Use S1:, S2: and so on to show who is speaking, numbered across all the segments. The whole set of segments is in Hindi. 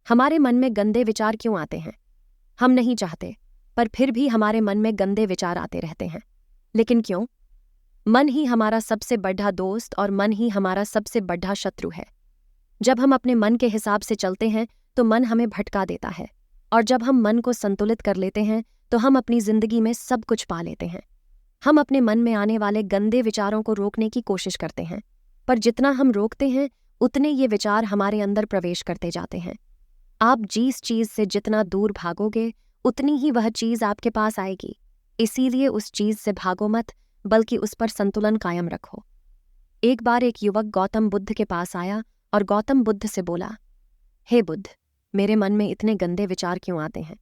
S1: हमारे मन में गंदे विचार क्यों आते हैं? हम नहीं चाहते, पर फिर भी हमारे मन में गंदे विचार आते रहते हैं। लेकिन क्यों? मन ही हमारा सबसे बड़ा दोस्त और मन ही हमारा सबसे बड़ा शत्रु है। जब हम अपने मन के हिसाब से चलते हैं तो मन हमें भटका देता है, और जब हम मन को संतुलित कर लेते हैं तो हम अपनी जिंदगी में सब कुछ पा लेते हैं। हम अपने मन में आने वाले गंदे विचारों को रोकने की कोशिश करते हैं, पर जितना हम रोकते हैं उतने ये विचार हमारे अंदर प्रवेश करते जाते हैं। आप जिस चीज से जितना दूर भागोगे उतनी ही वह चीज आपके पास आएगी। इसीलिए उस चीज से भागो मत, बल्कि उस पर संतुलन कायम रखो। एक बार एक युवक गौतम बुद्ध के पास आया और गौतम बुद्ध से बोला, हे बुद्ध, मेरे मन में इतने गंदे विचार क्यों आते हैं?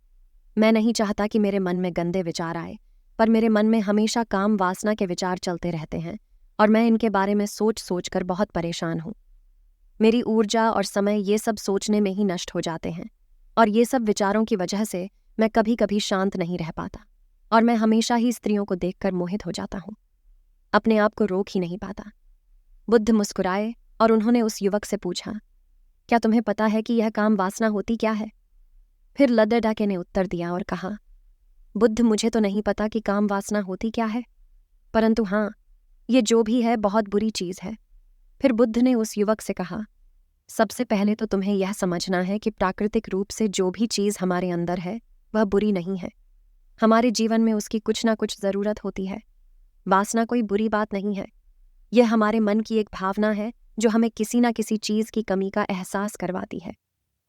S1: मैं नहीं चाहता कि मेरे मन में गंदे विचार आए, पर मेरे मन में हमेशा काम वासना के विचार चलते रहते हैं और मैं इनके बारे में सोच सोच कर बहुत परेशान हूँ। मेरी ऊर्जा और समय ये सब सोचने में ही नष्ट हो जाते हैं, और ये सब विचारों की वजह से मैं कभी कभी शांत नहीं रह पाता, और मैं हमेशा ही स्त्रियों को देखकर मोहित हो जाता हूँ। अपने आप को रोक ही नहीं पाता। बुद्ध मुस्कुराए और उन्होंने उस युवक से पूछा, क्या तुम्हें पता है कि यह काम वासना होती क्या है? फिर लद्दाखे ने उत्तर दिया और कहा, बुद्ध, मुझे तो नहीं पता कि काम वासना होती क्या है, परंतु हाँ, ये जो भी है बहुत बुरी चीज है। फिर बुद्ध ने उस युवक से कहा, सबसे पहले तो तुम्हें यह समझना है कि प्राकृतिक रूप से जो भी चीज हमारे अंदर है वह बुरी नहीं है। हमारे जीवन में उसकी कुछ ना कुछ जरूरत होती है। वासना कोई बुरी बात नहीं है। यह हमारे मन की एक भावना है जो हमें किसी ना किसी चीज की कमी का एहसास करवाती है,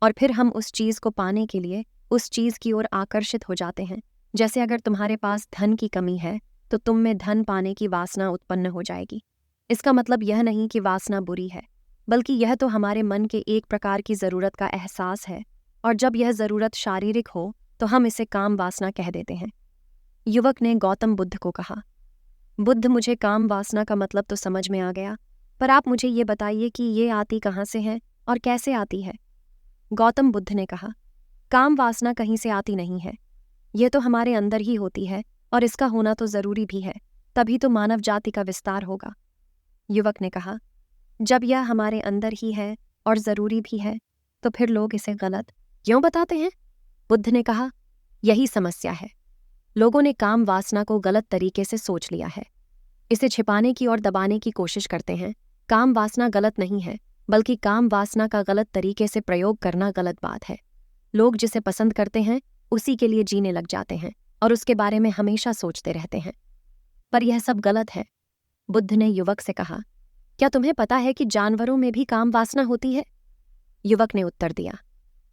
S1: और फिर हम उस चीज को पाने के लिए उस चीज की ओर आकर्षित हो जाते हैं। जैसे अगर तुम्हारे पास धन की कमी है तो तुम में धन पाने की वासना उत्पन्न हो जाएगी। इसका मतलब यह नहीं कि वासना बुरी है, बल्कि यह तो हमारे मन के एक प्रकार की जरूरत का एहसास है, और जब यह जरूरत शारीरिक हो तो हम इसे काम वासना कह देते हैं। युवक ने गौतम बुद्ध को कहा, बुद्ध, मुझे काम वासना का मतलब तो समझ में आ गया, पर आप मुझे ये बताइए कि ये आती कहाँ से है और कैसे आती है? गौतम बुद्ध ने कहा, काम वासना कहीं से आती नहीं है, ये तो हमारे अंदर ही होती है, और इसका होना तो जरूरी भी है, तभी तो मानव जाति का विस्तार होगा। युवक ने कहा, जब यह हमारे अंदर ही है और जरूरी भी है तो फिर लोग इसे गलत क्यों बताते हैं? बुद्ध ने कहा, यही समस्या है। लोगों ने काम वासना को गलत तरीके से सोच लिया है। इसे छिपाने की और दबाने की कोशिश करते हैं। काम वासना गलत नहीं है, बल्कि काम वासना का गलत तरीके से प्रयोग करना गलत बात है। लोग जिसे पसंद करते हैं उसी के लिए जीने लग जाते हैं और उसके बारे में हमेशा सोचते रहते हैं, पर यह सब गलत है। बुद्ध ने युवक से कहा, क्या तुम्हें पता है कि जानवरों में भी काम वासना होती है? युवक ने उत्तर दिया,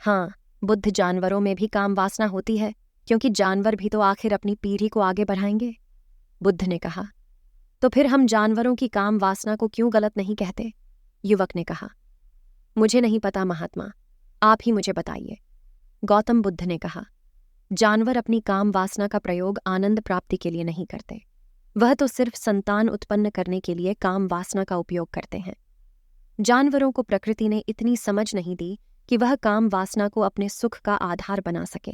S1: हाँ बुद्ध, जानवरों में भी काम वासना होती है, क्योंकि जानवर भी तो आखिर अपनी पीढ़ी को आगे बढ़ाएंगे। बुद्ध ने कहा, तो फिर हम जानवरों की काम वासना को क्यों गलत नहीं कहते? युवक ने कहा, मुझे नहीं पता महात्मा, आप ही मुझे बताइए। गौतम बुद्ध ने कहा, जानवर अपनी काम वासना का प्रयोग आनंद प्राप्ति के लिए नहीं करते, वह तो सिर्फ संतान उत्पन्न करने के लिए काम वासना का उपयोग करते हैं। जानवरों को प्रकृति ने इतनी समझ नहीं दी कि वह काम वासना को अपने सुख का आधार बना सके,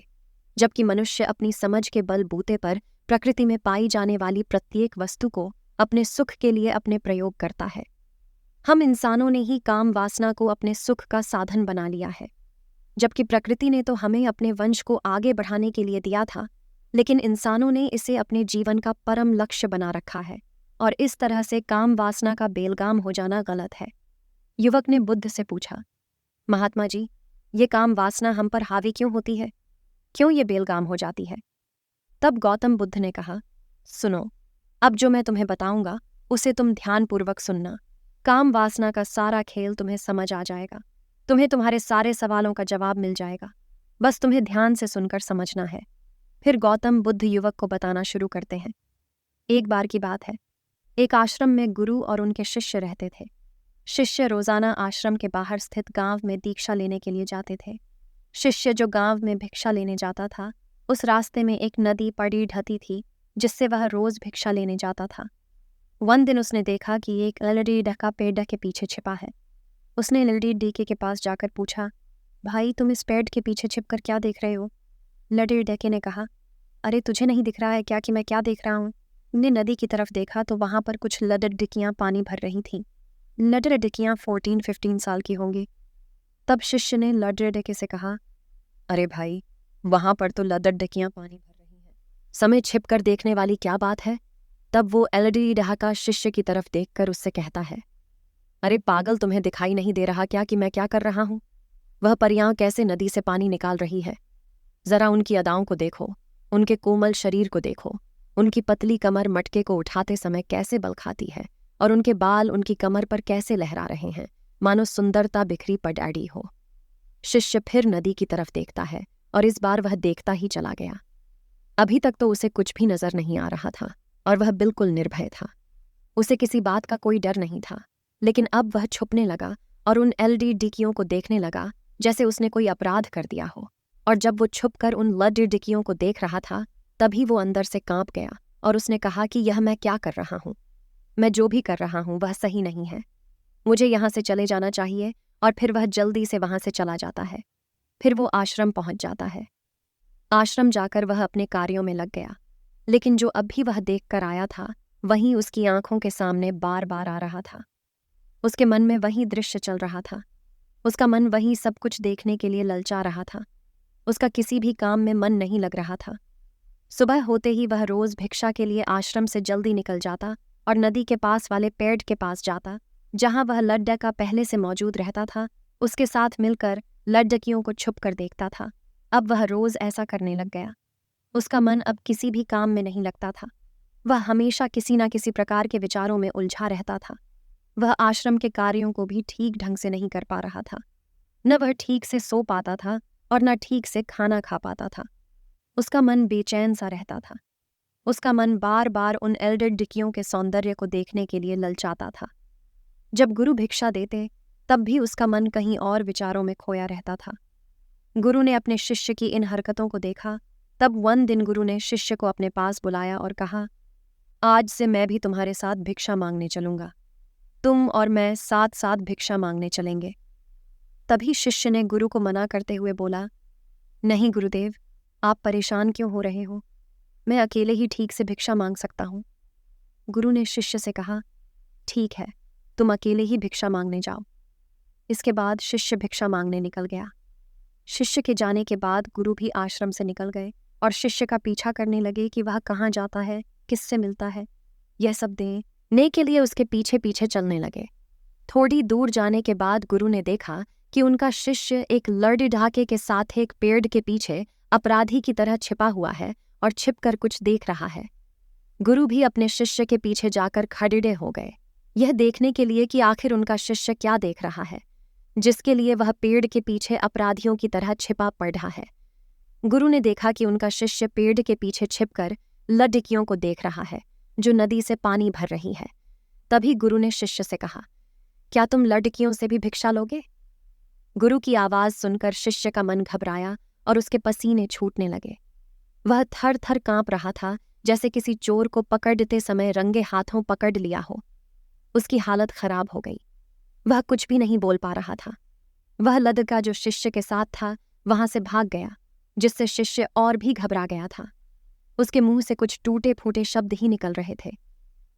S1: जबकि मनुष्य अपनी समझ के बलबूते पर प्रकृति में पाई जाने वाली प्रत्येक वस्तु को अपने सुख के लिए अपने प्रयोग करता है। हम इंसानों ने ही काम वासना को अपने सुख का साधन बना लिया है, जबकि प्रकृति ने तो हमें अपने वंश को आगे बढ़ाने के लिए दिया था, लेकिन इंसानों ने इसे अपने जीवन का परम लक्ष्य बना रखा है, और इस तरह से काम वासना का बेलगाम हो जाना गलत है। युवक ने बुद्ध से पूछा, महात्मा जी, ये काम वासना हम पर हावी क्यों होती है? क्यों ये बेलगाम हो जाती है? तब गौतम बुद्ध ने कहा, सुनो, अब जो मैं तुम्हें बताऊंगा उसे तुम ध्यानपूर्वक सुनना। काम वासना का सारा खेल तुम्हें समझ आ जाएगा। तुम्हें तुम्हारे सारे सवालों का जवाब मिल जाएगा। बस तुम्हें ध्यान से सुनकर समझना है। फिर गौतम बुद्ध युवक को बताना शुरू करते हैं। एक बार की बात है, एक आश्रम में गुरु और उनके शिष्य रहते थे। शिष्य रोजाना आश्रम के बाहर स्थित गांव में दीक्षा लेने के लिए जाते थे। शिष्य जो गांव में भिक्षा लेने जाता था, उस रास्ते में एक नदी पड़ी ढती थी जिससे वह रोज भिक्षा लेने जाता था। वन दिन उसने देखा कि एक लड़ी डका पेड़ के पीछे छिपा है। उसने लड़ी डीके के पास जाकर पूछा, भाई तुम इस पेड़ के पीछे छिपकर क्या देख रहे हो? लड़ी डके ने कहा, अरे तुझे नहीं दिख रहा है क्या कि मैं क्या देख रहा हूँ? ने नदी की तरफ देखा तो वहां पर कुछ लडर डिकियां पानी भर रही थीं। लडर डिकियां 14-15 साल की होंगी। तब शिष्य ने लड्डे से कहा, अरे भाई, वहां पर तो लड्डकियां पानी भर रही हैं। समय छिप कर देखने वाली क्या बात है। तब वो एलडी डहाका शिष्य की तरफ देखकर उससे कहता है, अरे पागल, तुम्हें दिखाई नहीं दे रहा क्या कि मैं क्या कर रहा हूं? वह परियां कैसे नदी से पानी निकाल रही है। जरा उनकी अदाओं को देखो, उनके कोमल शरीर को देखो, उनकी पतली कमर मटके को उठाते समय कैसे बल खाती है, और उनके बाल उनकी कमर पर कैसे लहरा रहे हैं, मानो सुंदरता बिखरी पडाड़ी हो। शिष्य फिर नदी की तरफ देखता है, और इस बार वह देखता ही चला गया। अभी तक तो उसे कुछ भी नजर नहीं आ रहा था, और वह बिल्कुल निर्भय था। उसे किसी बात का कोई डर नहीं था। लेकिन अब वह छुपने लगा और उन डिक्कियों को देखने लगा जैसे उसने कोई अपराध कर दिया हो। और जब वो छुपकर उन डिक्कियों को देख रहा था, तभी वो अंदर से कांप गया और उसने कहा कि यह मैं क्या कर रहा हूं? मैं जो भी कर रहा हूं वह सही नहीं है। मुझे यहां से चले जाना चाहिए। और फिर वह जल्दी से वहां से चला जाता है। फिर वो आश्रम पहुंच जाता है। आश्रम जाकर वह अपने कार्यों में लग गया। लेकिन जो अभी वह देख कर आया था, वहीं उसकी आंखों के सामने बार बार आ रहा था। उसके मन में वही दृश्य चल रहा था। उसका मन वही सब कुछ देखने के लिए ललचा रहा था। उसका किसी भी काम में मन नहीं लग रहा था। सुबह होते ही वह रोज भिक्षा के लिए आश्रम से जल्दी निकल जाता और नदी के पास वाले पेड़ के पास जाता, जहां वह लड्डका पहले से मौजूद रहता था। उसके साथ मिलकर लड्डकियों को छुप कर देखता था। अब वह रोज ऐसा करने लग गया। उसका मन अब किसी भी काम में नहीं लगता था। वह हमेशा किसी न किसी प्रकार के विचारों में उलझा रहता था। वह आश्रम के कार्यों को भी ठीक ढंग से नहीं कर पा रहा था। न वह ठीक से सो पाता था और न ठीक से खाना खा पाता था। उसका मन बेचैन सा रहता था। उसका मन बार बार उन डिक्कियों के सौंदर्य को देखने के लिए ललचाता था। जब गुरु भिक्षा देते, तब भी उसका मन कहीं और विचारों में खोया रहता था। गुरु ने अपने शिष्य की इन हरकतों को देखा। तब वन दिन गुरु ने शिष्य को अपने पास बुलाया और कहा, आज से मैं भी तुम्हारे साथ भिक्षा मांगने चलूंगा। तुम और मैं साथ साथ भिक्षा मांगने चलेंगे। तभी शिष्य ने गुरु को मना करते हुए बोला, नहीं गुरुदेव, आप परेशान क्यों हो रहे हो? मैं अकेले ही ठीक से भिक्षा मांग सकता हूं। गुरु ने शिष्य से कहा, ठीक है, तुम अकेले ही भिक्षा मांगने जाओ। इसके बाद शिष्य भिक्षा मांगने निकल गया। शिष्य के जाने के बाद गुरु भी आश्रम से निकल गए और शिष्य का पीछा करने लगे कि वह कहाँ जाता है, किससे मिलता है। यह सब देखने के लिए उसके पीछे पीछे चलने लगे। थोड़ी दूर जाने के बाद गुरु ने देखा कि उनका शिष्य एक लड़ ढाके के साथ एक पेड़ के पीछे अपराधी की तरह छिपा हुआ है और छिपकर कुछ देख रहा है। गुरु भी अपने शिष्य के पीछे जाकर खड़े हो गए, यह देखने के लिए कि आखिर उनका शिष्य क्या देख रहा है, जिसके लिए वह पेड़ के पीछे अपराधियों की तरह छिपा पड़ रहा है। गुरु ने देखा कि उनका शिष्य पेड़ के पीछे छिपकर लड्डकियों को देख रहा है, जो नदी से पानी भर रही है। तभी गुरु ने शिष्य से कहा, क्या तुम लड़कियों से भी भिक्षा लोगे? गुरु की आवाज सुनकर शिष्य का मन घबराया और उसके पसीने छूटने लगे। वह थर थर कांप रहा था, जैसे किसी चोर को पकड़ते समय रंगे हाथों पकड़ लिया हो। उसकी हालत खराब हो गई। वह कुछ भी नहीं बोल पा रहा था। वह लड़का जो शिष्य के साथ था वहां से भाग गया, जिससे शिष्य और भी घबरा गया था। उसके मुंह से कुछ टूटे फूटे शब्द ही निकल रहे थे।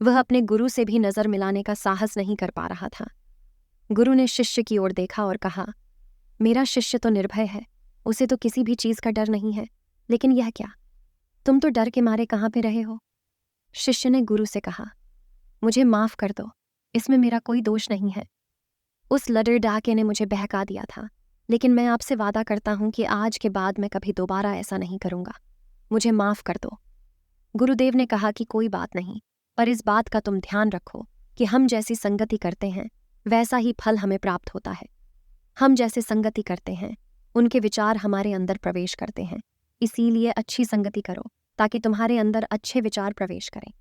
S1: वह अपने गुरु से भी नजर मिलाने का साहस नहीं कर पा रहा था। गुरु ने शिष्य की ओर देखा और कहा, मेरा शिष्य तो निर्भय है, उसे तो किसी भी चीज का डर नहीं है, लेकिन यह क्या? तुम तो डर के मारे कहाँ पे रहे हो? शिष्य ने गुरु से कहा, मुझे माफ कर दो, इसमें मेरा कोई दोष नहीं है। उस लड़ डाके ने मुझे बहका दिया था, लेकिन मैं आपसे वादा करता हूं कि आज के बाद मैं कभी दोबारा ऐसा नहीं करूंगा। मुझे माफ कर दो। गुरुदेव ने कहा कि कोई बात नहीं, पर इस बात का तुम ध्यान रखो कि हम जैसी संगति करते हैं वैसा ही फल हमें प्राप्त होता है। हम जैसे संगति करते हैं उनके विचार हमारे अंदर प्रवेश करते हैं, इसीलिए अच्छी संगति करो ताकि तुम्हारे अंदर अच्छे विचार प्रवेश करें।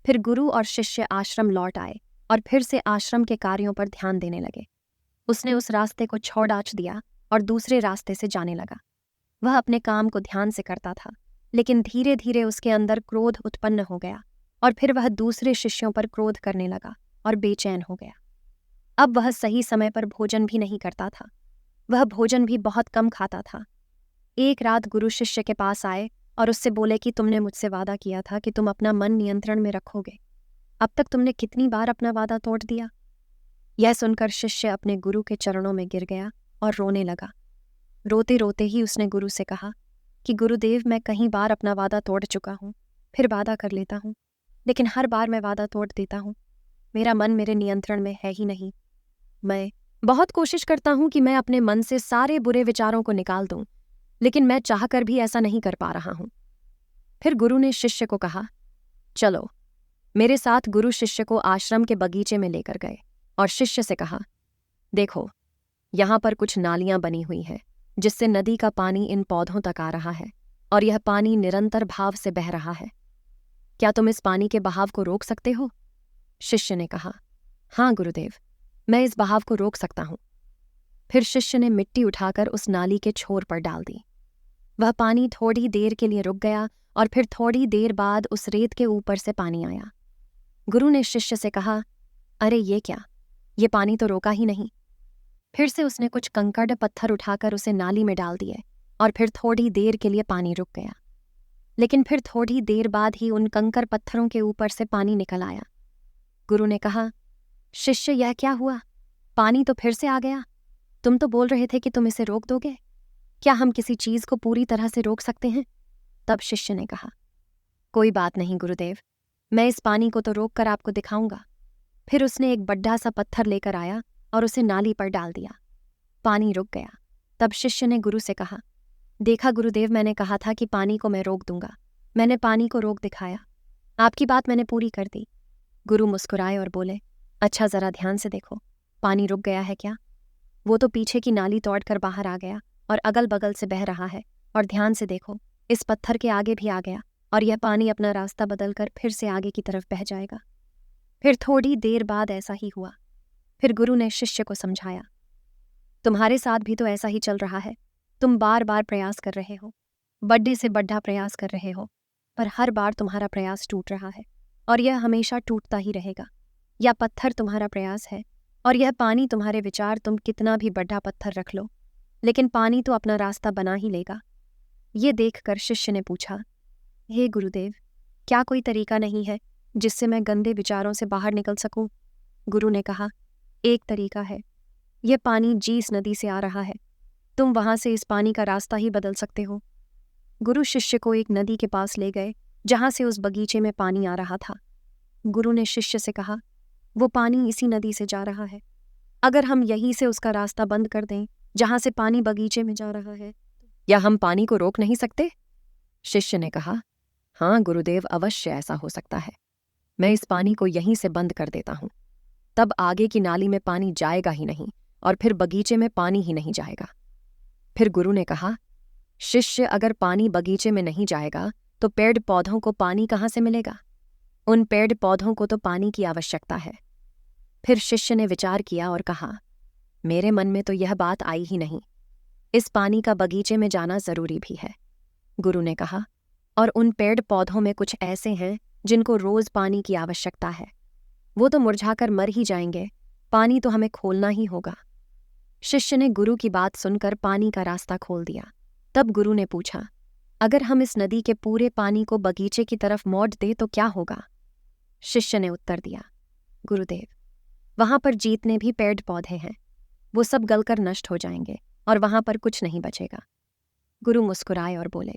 S1: फिर गुरु और शिष्य आश्रम लौट आए और फिर से आश्रम के कार्यों पर ध्यान देने लगे। उसने उस रास्ते को छोड़ दिया और दूसरे रास्ते से जाने लगा। वह अपने काम को ध्यान से करता था, लेकिन धीरे धीरे उसके अंदर क्रोध उत्पन्न हो गया और फिर वह दूसरे शिष्यों पर क्रोध करने लगा और बेचैन हो गया। अब वह सही समय पर भोजन भी नहीं करता था। वह भोजन भी बहुत कम खाता था। एक रात गुरु शिष्य के पास आए और उससे बोले कि तुमने मुझसे वादा किया था कि तुम अपना मन नियंत्रण में रखोगे। अब तक तुमने कितनी बार अपना वादा तोड़ दिया? यह सुनकर शिष्य अपने गुरु के चरणों में गिर गया और रोने लगा। रोते रोते ही उसने गुरु से कहा कि गुरुदेव, मैं कई बार अपना वादा तोड़ चुका हूँ, फिर वादा कर लेता हूँ, लेकिन हर बार मैं वादा तोड़ देता हूँ। मेरा मन मेरे नियंत्रण में है ही नहीं। मैं बहुत कोशिश करता हूँ कि मैं अपने मन से सारे बुरे विचारों को निकाल दूं, लेकिन मैं चाहकर भी ऐसा नहीं कर पा रहा हूँ। फिर गुरु ने शिष्य को कहा, चलो मेरे साथ। गुरु शिष्य को आश्रम के बगीचे में लेकर गए और शिष्य से कहा, देखो यहाँ पर कुछ नालियां बनी हुई हैं जिससे नदी का पानी इन पौधों तक आ रहा है और यह पानी निरंतर भाव से बह रहा है। क्या तुम इस पानी के बहाव को रोक सकते हो? शिष्य ने कहा, हाँ गुरुदेव, मैं इस बहाव को रोक सकता हूं। फिर शिष्य ने मिट्टी उठाकर उस नाली के छोर पर डाल दी। वह पानी थोड़ी देर के लिए रुक गया और फिर थोड़ी देर बाद उस रेत के ऊपर से पानी आया। गुरु ने शिष्य से कहा, अरे ये क्या, ये पानी तो रोका ही नहीं। फिर से उसने कुछ कंकड़ पत्थर उठाकर उसे नाली में डाल दिए और फिर थोड़ी देर के लिए पानी रुक गया। लेकिन फिर थोड़ी देर बाद ही उन कंकड़ पत्थरों के ऊपर से पानी निकल आया। गुरु ने कहा, शिष्य यह क्या हुआ? पानी तो फिर से आ गया। तुम तो बोल रहे थे कि तुम इसे रोक दोगे। क्या हम किसी चीज को पूरी तरह से रोक सकते हैं? तब शिष्य ने कहा, कोई बात नहीं गुरुदेव, मैं इस पानी को तो रोक कर आपको दिखाऊंगा। फिर उसने एक बड़ा सा पत्थर लेकर आया और उसे नाली पर डाल दिया। पानी रुक गया। तब शिष्य ने गुरु से कहा, देखा गुरुदेव, मैंने कहा था कि पानी को मैं रोक दूंगा। मैंने पानी को रोक दिखाया। आपकी बात मैंने पूरी कर दी। गुरु मुस्कुराए और बोले, अच्छा जरा ध्यान से देखो, पानी रुक गया है क्या? वो तो पीछे की नाली तोड़कर बाहर आ गया और अगल बगल से बह रहा है। और ध्यान से देखो, इस पत्थर के आगे भी आ गया और यह पानी अपना रास्ता बदलकर फिर से आगे की तरफ बह जाएगा। फिर थोड़ी देर बाद ऐसा ही हुआ। फिर गुरु ने शिष्य को समझाया, तुम्हारे साथ भी तो ऐसा ही चल रहा है। तुम बार बार प्रयास कर रहे हो, बड़े से बड़ा प्रयास कर रहे हो, पर हर बार तुम्हारा प्रयास टूट रहा है और यह हमेशा टूटता ही रहेगा। या पत्थर तुम्हारा प्रयास है और यह पानी तुम्हारे विचार। तुम कितना भी बड़ा पत्थर रख लो, लेकिन पानी तो अपना रास्ता बना ही लेगा। ये देखकर शिष्य ने पूछा, हे गुरुदेव, क्या कोई तरीका नहीं है जिससे मैं गंदे विचारों से बाहर निकल सकूं? गुरु ने कहा, एक तरीका है। यह पानी जीस नदी से आ रहा है। तुम वहां से इस पानी का रास्ता ही बदल सकते हो। गुरु शिष्य को एक नदी के पास ले गए जहां से उस बगीचे में पानी आ रहा था। गुरु ने शिष्य से कहा, वो पानी इसी नदी से जा रहा है। अगर हम यहीं से उसका रास्ता बंद कर दें जहां से पानी बगीचे में जा रहा है, या हम पानी को रोक नहीं सकते? शिष्य ने कहा, हाँ गुरुदेव, अवश्य ऐसा हो सकता है। मैं इस पानी को यहीं से बंद कर देता हूं। तब आगे की नाली में पानी जाएगा ही नहीं और फिर बगीचे में पानी ही नहीं जाएगा। फिर गुरु ने कहा, शिष्य, अगर पानी बगीचे में नहीं जाएगा तो पेड़ पौधों को पानी कहाँ से मिलेगा? उन पेड़ पौधों को तो पानी की आवश्यकता है। फिर शिष्य ने विचार किया और कहा, मेरे मन में तो यह बात आई ही नहीं। इस पानी का बगीचे में जाना जरूरी भी है। गुरु ने कहा, और उन पेड़ पौधों में कुछ ऐसे हैं जिनको रोज पानी की आवश्यकता है। वो तो मुरझाकर मर ही जाएंगे, पानी तो हमें खोलना ही होगा। शिष्य ने गुरु की बात सुनकर पानी का रास्ता खोल दिया। तब गुरु ने पूछा, अगर हम इस नदी के पूरे पानी को बगीचे की तरफ मोड़ दें तो क्या होगा? शिष्य ने उत्तर दिया, गुरुदेव, वहां पर जितने भी पेड़ पौधे हैं वो सब गलकर नष्ट हो जाएंगे और वहां पर कुछ नहीं बचेगा। गुरु मुस्कुराए और बोले,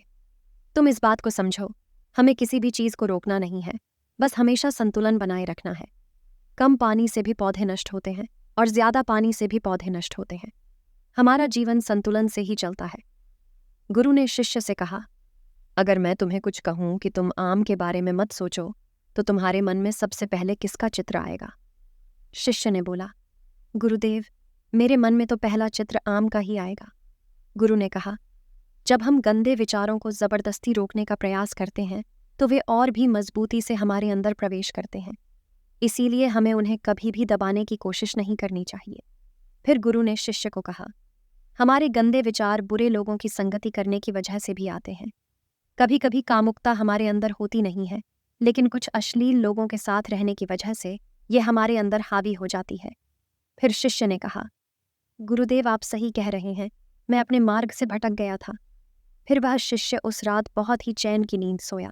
S1: तुम इस बात को समझो, हमें किसी भी चीज को रोकना नहीं है, बस हमेशा संतुलन बनाए रखना है। कम पानी से भी पौधे नष्ट होते हैं और ज्यादा पानी से भी पौधे नष्ट होते हैं। हमारा जीवन संतुलन से ही चलता है। गुरु ने शिष्य से कहा, अगर मैं तुम्हें कुछ कहूं कि तुम आम के बारे में मत सोचो तो तुम्हारे मन में सबसे पहले किसका चित्र आएगा? शिष्य ने बोला, गुरुदेव, मेरे मन में तो पहला चित्र आम का ही आएगा। गुरु ने कहा, जब हम गंदे विचारों को जबरदस्ती रोकने का प्रयास करते हैं तो वे और भी मजबूती से हमारे अंदर प्रवेश करते हैं। इसीलिए हमें उन्हें कभी भी दबाने की कोशिश नहीं करनी चाहिए। फिर गुरु ने शिष्य को कहा, हमारे गंदे विचार बुरे लोगों की संगति करने की वजह से भी आते हैं। कभी कभी कामुकता हमारे अंदर होती नहीं है, लेकिन कुछ अश्लील लोगों के साथ रहने की वजह से ये हमारे अंदर हावी हो जाती है। फिर शिष्य ने कहा, गुरुदेव, आप सही कह रहे हैं, मैं अपने मार्ग से भटक गया था। फिर वह शिष्य उस रात बहुत ही चैन की नींद सोया।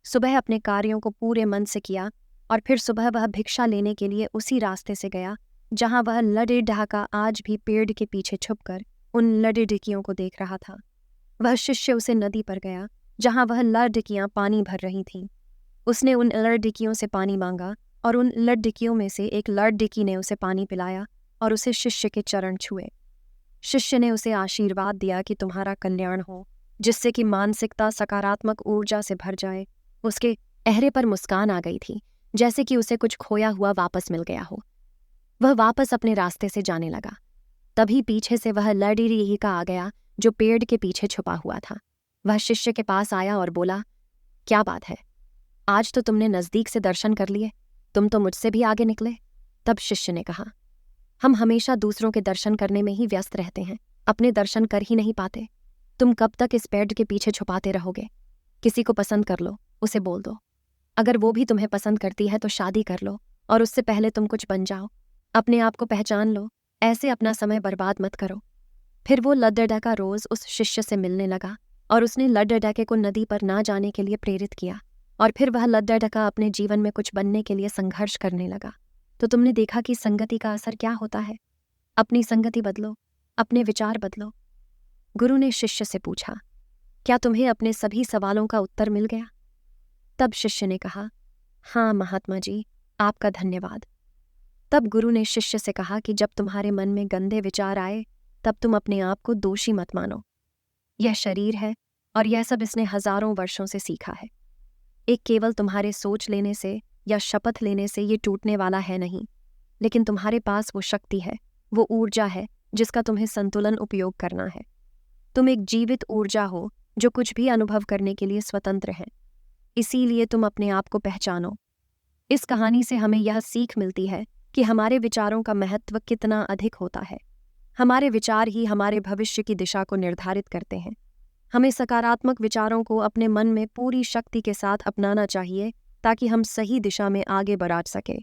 S1: सुबह अपने कार्यों को पूरे मन से किया और फिर सुबह वह भिक्षा लेने के लिए उसी रास्ते से गया जहां वह लड़े ढाका आज भी पेड़ के पीछे छुपकर उन लड़े को देख रहा था। वह शिष्य उसे नदी पर गया जहां वह लड़कियां पानी भर रही थीं। उसने उन लड़कियों से पानी मांगा और उन लड़कियों में से एक लड़की ने उसे पानी पिलाया और उसे शिष्य के चरण छुए। शिष्य ने उसे आशीर्वाद दिया कि तुम्हारा कल्याण हो, जिससे कि मानसिकता सकारात्मक ऊर्जा से भर जाए। उसके चेहरे पर मुस्कान आ गई थी, जैसे कि उसे कुछ खोया हुआ वापस मिल गया हो। वह वापस अपने रास्ते से जाने लगा। तभी पीछे से वह लड़का आ गया जो पेड़ के पीछे छुपा हुआ था। वह शिष्य के पास आया और बोला, क्या बात है, आज तो तुमने नज़दीक से दर्शन कर लिए, तुम तो मुझसे भी आगे निकले। तब शिष्य ने कहा, हम हमेशा दूसरों के दर्शन करने में ही व्यस्त रहते हैं, अपने दर्शन कर ही नहीं पाते। तुम कब तक इस पेड़ के पीछे छुपाते रहोगे? किसी को पसंद कर लो, उसे बोल दो। अगर वो भी तुम्हें पसंद करती है तो शादी कर लो और उससे पहले तुम कुछ बन जाओ। अपने आप को पहचान लो, ऐसे अपना समय बर्बाद मत करो। फिर वो लड्डा रोज उस शिष्य से मिलने लगा और उसने लड्डा को नदी पर ना जाने के लिए प्रेरित किया। और फिर वह लड्डा अपने जीवन में कुछ बनने के लिए संघर्ष करने लगा। तो तुमने देखा कि संगति का असर क्या होता है। अपनी संगति बदलो, अपने विचार बदलो। गुरु ने शिष्य से पूछा, क्या तुम्हें अपने सभी सवालों का उत्तर मिल गया? तब शिष्य ने कहा, हाँ महात्मा जी, आपका धन्यवाद। तब गुरु ने शिष्य से कहा कि जब तुम्हारे मन में गंदे विचार आए तब तुम अपने आप को दोषी मत मानो। यह शरीर है और यह सब इसने हजारों वर्षों से सीखा है। एक केवल तुम्हारे सोच लेने से या शपथ लेने से ये टूटने वाला है नहीं, लेकिन तुम्हारे पास वो शक्ति है, वो ऊर्जा है जिसका तुम्हें संतुलन उपयोग करना है। तुम एक जीवित ऊर्जा हो जो कुछ भी अनुभव करने के लिए स्वतंत्र है। इसीलिए तुम अपने आप को पहचानो। इस कहानी से हमें यह सीख मिलती है कि हमारे विचारों का महत्व कितना अधिक होता है। हमारे विचार ही हमारे भविष्य की दिशा को निर्धारित करते हैं। हमें सकारात्मक विचारों को अपने मन में पूरी शक्ति के साथ अपनाना चाहिए ताकि हम सही दिशा में आगे बढ़ सकें।